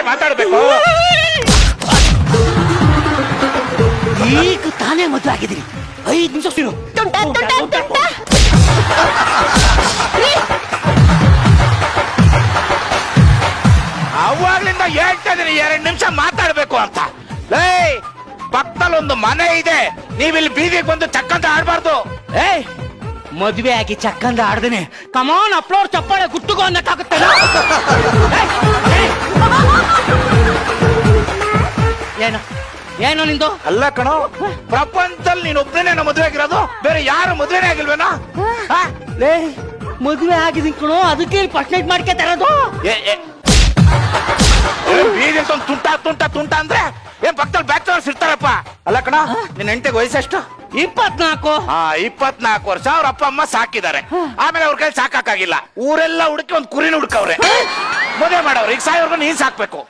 ಮಾತಾಡ್ಬೇಕು. ಈಗ ತಾನೇ ಮದುವೆ ಆಗಿದ್ದೀರಿ, 5 ನಿಮಿಷ ಸಿರು. ಅವಾಗ್ಲಿಂದ ಹೇಳ್ತಾ ಇದೀನಿ 2 ನಿಮಿಷ ಮಾತಾಡ್ಬೇಕು ಅಂತ. ಲೇ, ಪಕ್ಕದಲ್ಲಿ ಒಂದು ಮನೆ ಇದೆ, ನೀವಿಲ್ಲಿ ಬೀದಿಗೆ ಬಂದು ಚಕ್ಕಂತ ಆಡ್ಬಾರ್ದು. ಏಯ್, ಮದುವೆ ಆಗಿ ಚಕ್ಕಂದ ಆಡ್ದೇನೆ ಕಮಾನ್ ಅಪ್ಲೋಡ್ ಚಪ್ಪಾಳೆ ಗುಟ್ಟುಗೋ ಅನ್ನಕ್ಕಾಗುತ್ತೆ. ಏನು ಏನು ನಿಂದು? ಅಲ್ಲ ಕಣೋ, ಪ್ರಪಂಚದಲ್ಲಿ ನೀನ್ ಒಬ್ಬನೇ ಮದುವೆ ಆಗಿರೋದು, ಬೇರೆ ಯಾರು ಮದುವೆನೇ ಆಗಿಲ್ವೇನೋ? ಲೇ, ಮದುವೆ ಆಗಿದ್ದೀನಿ ಕಣೋ, ಅದಕ್ಕೆ ಪರ್ಸೆಂಟ್ ಮಾಡ್ಕೊತಾ ಇರೋದು. ಬೀದಿ ತುಂಟ ತುಂಟ ತುಂಟ ಅಂದ್ರೆ ಏನ್ ಪಕ್ಕದಲ್ಲಿ ಬ್ಯಾಚಲರ್ಸ್ ಇರ್ತಾರಪ್ಪ. ಅಲ್ಲ ಕಣ, ನಿನ್ ಹೆಂಡತಿಗೆ ವಯಸ್ಸೆಷ್ಟು? 24. 24 ವರ್ಷ ಅವ್ರ ಅಪ್ಪ ಅಮ್ಮ ಸಾಕಿದ್ದಾರೆ. ಆಮೇಲೆ ಅವ್ರ ಕೈ ಸಾಕಾಗಿಲ್ಲ, ಊರೆಲ್ಲ ಹುಡುಕಿ ಒಂದ್ ಕುರಿನ ಹುಡುಕವ್ರೆ, ಮದುವೆ ಮಾಡವ್ರೆ. ಈಗ ಸಾಯೋರ್ಗು ನೀನ್ ಸಾಕ್ಬೇಕು.